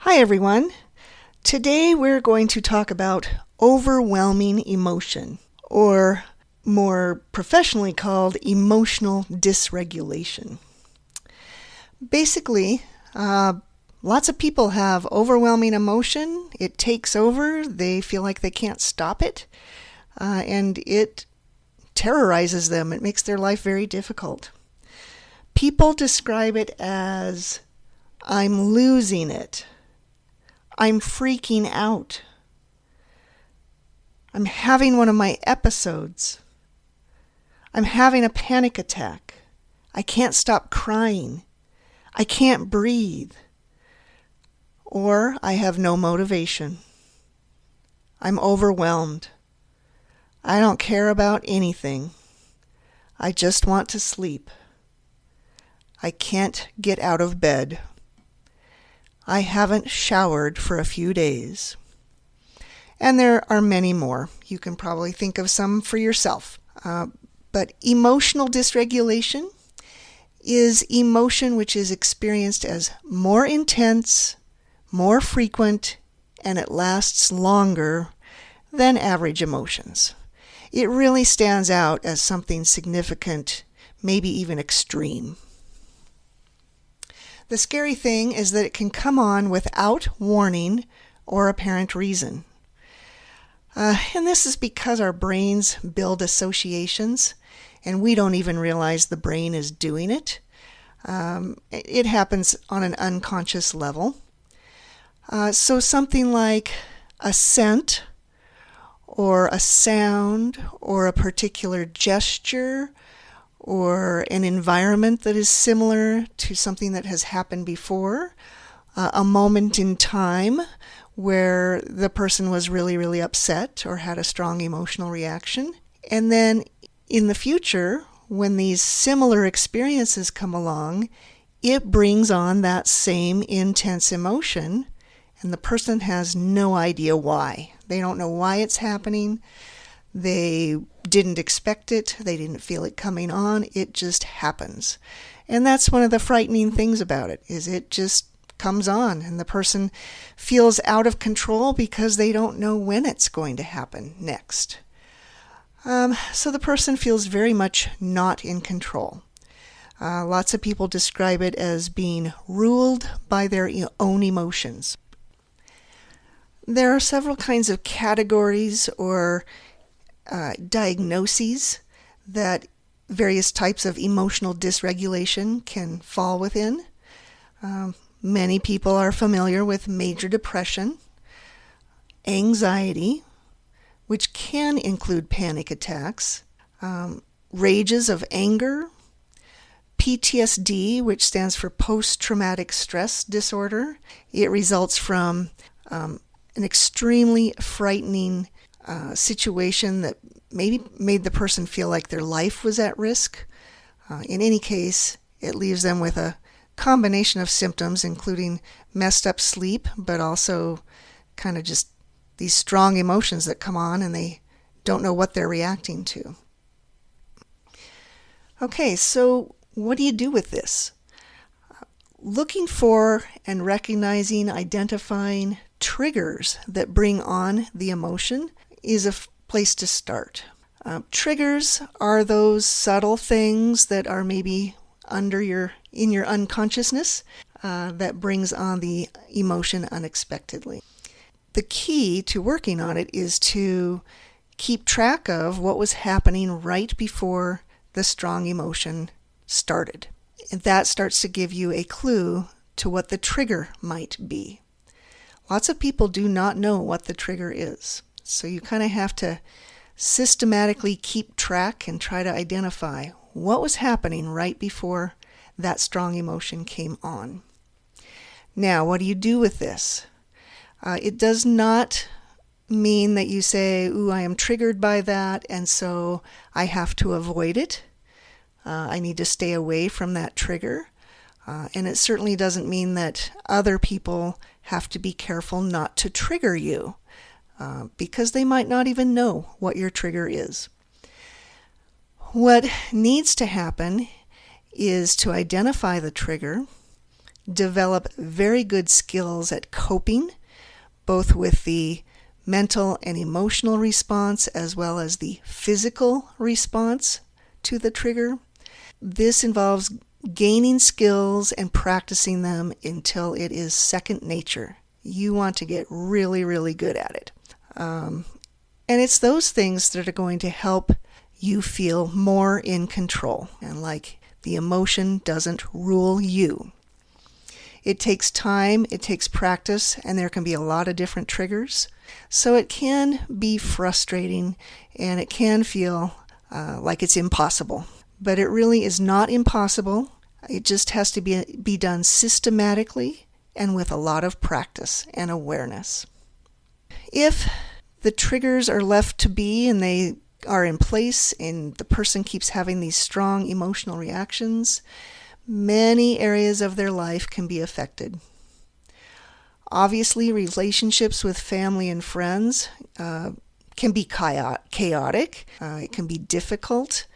Hi everyone. Today we're going to talk about overwhelming emotion, or more professionally called emotional dysregulation. Basically, lots of people have overwhelming emotion. It takes over. They feel like they can't stop it, and it terrorizes them. It makes their life very difficult. People describe it as, "I'm losing it. I'm freaking out. I'm having one of my episodes. I'm having a panic attack. I can't stop crying. I can't breathe." Or, "I have no motivation. I'm overwhelmed. I don't care about anything. I just want to sleep. I can't get out of bed. I haven't showered for a few days." And there are many more. You can probably think of some for yourself. But emotional dysregulation is emotion which is experienced as more intense, more frequent, and it lasts longer than average emotions. It really stands out as something significant, maybe even extreme. The scary thing is that it can come on without warning or apparent reason. And this is because our brains build associations, and we don't even realize the brain is doing it. It happens on an unconscious level. So something like a scent, or a sound, or a particular gesture, or an environment that is similar to something that has happened before, a moment in time where the person was really, really upset or had a strong emotional reaction. And then in the future, when these similar experiences come along, it brings on that same intense emotion, and the person has no idea why. They don't know why it's happening. They didn't expect it. They didn't feel it coming on. It just happens. And that's one of the frightening things about it, is it just comes on, and the person feels out of control because they don't know when it's going to happen next. So the person feels very much not in control. Lots of people describe it as being ruled by their own emotions. There are several kinds of categories or diagnoses that various types of emotional dysregulation can fall within. Many people are familiar with major depression, anxiety, which can include panic attacks, rages of anger, PTSD, which stands for post-traumatic stress disorder. It results from an extremely frightening situation that maybe made the person feel like their life was at risk. In any case, it leaves them with a combination of symptoms, including messed up sleep, but also kind of just these strong emotions that come on and they don't know what they're reacting to. Okay, so what do you do with this? Looking for and recognizing, identifying triggers that bring on the emotion is a place to start. Triggers are those subtle things that are maybe in your unconsciousness that brings on the emotion unexpectedly. The key to working on it is to keep track of what was happening right before the strong emotion started. And that starts to give you a clue to what the trigger might be. Lots of people do not know what the trigger is. So you kind of have to systematically keep track and try to identify what was happening right before that strong emotion came on. Now, what do you do with this? It does not mean that you say, "Ooh, I am triggered by that, and so I have to avoid it. I need to stay away from that trigger." And it certainly doesn't mean that other people have to be careful not to trigger you, because they might not even know what your trigger is. What needs to happen is to identify the trigger, develop very good skills at coping, both with the mental and emotional response as well as the physical response to the trigger. This involves gaining skills and practicing them until it is second nature. You want to get really, really good at it. And it's those things that are going to help you feel more in control and like the emotion doesn't rule you. It takes time, it takes practice, and there can be a lot of different triggers. So it can be frustrating and it can feel like it's impossible. But it really is not impossible. It just has to be done systematically and with a lot of practice and awareness. If the triggers are left to be and they are in place and the person keeps having these strong emotional reactions, many areas of their life can be affected. Obviously, relationships with family and friends can be chaotic. It can be difficult.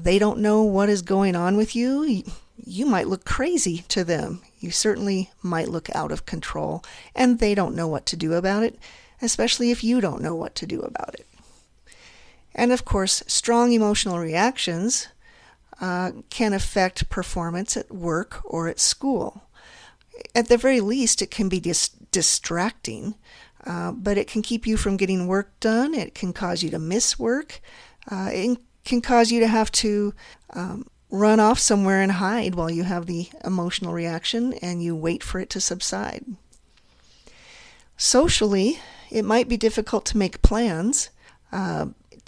They don't know what is going on with you. You might look crazy to them. You certainly might look out of control, and they don't know what to do about it, especially if you don't know what to do about it. And of course, strong emotional reactions can affect performance at work or at school. At the very least, it can be distracting, but it can keep you from getting work done. It can cause you to miss work. It can cause you to have to run off somewhere and hide while you have the emotional reaction and you wait for it to subside. Socially, it might be difficult to make plans,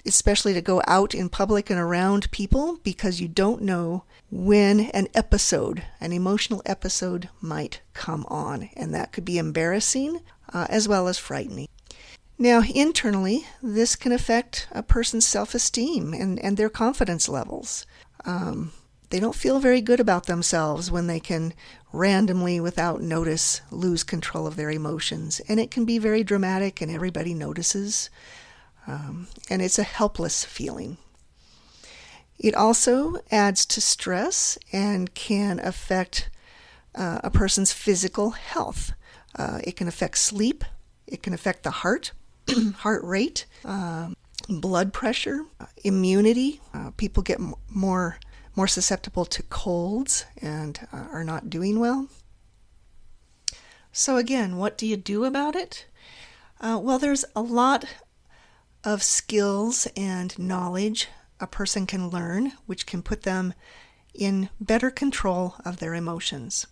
especially to go out in public and around people, because you don't know when an emotional episode might come on, and that could be embarrassing as well as frightening. Now, internally, this can affect a person's self-esteem and their confidence levels. They don't feel very good about themselves when they can randomly, without notice, lose control of their emotions, and it can be very dramatic and everybody notices. And it's a helpless feeling. It also adds to stress and can affect a person's physical health. It can affect sleep. It can affect the heart rate, blood pressure, immunity. People get more susceptible to colds and are not doing well. So again, what do you do about it? Well, there's a lot of skills and knowledge a person can learn, which can put them in better control of their emotions.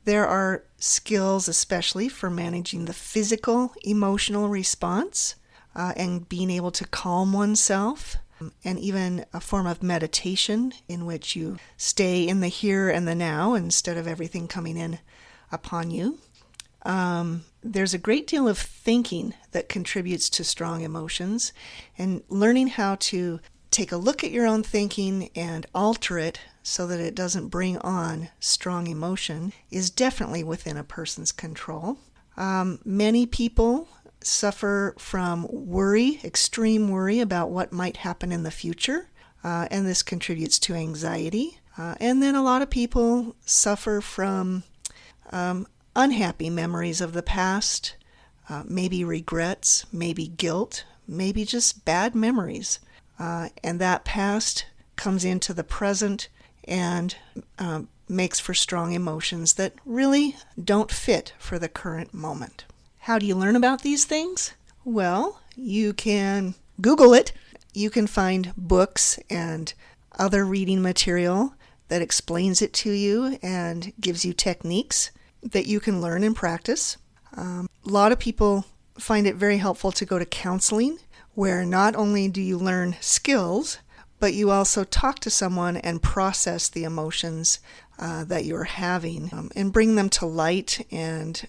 There are skills especially for managing the physical emotional response and being able to calm oneself, and even a form of meditation in which you stay in the here and the now instead of everything coming in upon you. There's a great deal of thinking that contributes to strong emotions, and learning how to take a look at your own thinking and alter it so that it doesn't bring on strong emotion is definitely within a person's control. Many people suffer from worry, extreme worry about what might happen in the future, and this contributes to anxiety. And then a lot of people suffer from unhappy memories of the past, maybe regrets, maybe guilt, maybe just bad memories. And that past comes into the present and makes for strong emotions that really don't fit for the current moment. How do you learn about these things? Well, you can Google it. You can find books and other reading material that explains it to you and gives you techniques that you can learn and practice. A lot of people find it very helpful to go to counseling, where not only do you learn skills, but you also talk to someone and process the emotions that you're having and bring them to light. And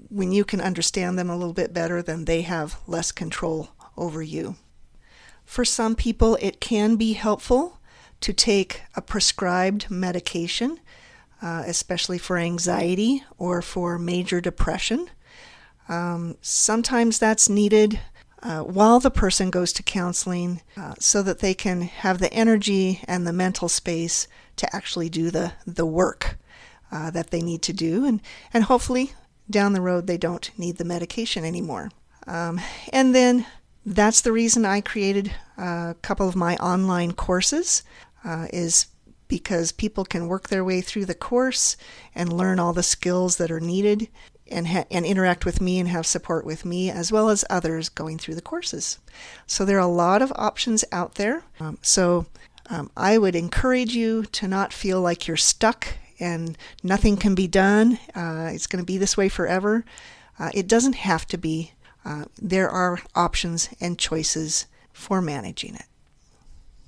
when you can understand them a little bit better, then they have less control over you. For some people, it can be helpful to take a prescribed medication, especially for anxiety or for major depression. Sometimes that's needed while the person goes to counseling so that they can have the energy and the mental space to actually do the work that they need to do, and hopefully down the road they don't need the medication anymore. And then that's the reason I created a couple of my online courses, is because people can work their way through the course and learn all the skills that are needed and interact with me and have support with me as well as others going through the courses. So there are a lot of options out there. I would encourage you to not feel like you're stuck and nothing can be done. It's going to be this way forever. It doesn't have to be. There are options and choices for managing it.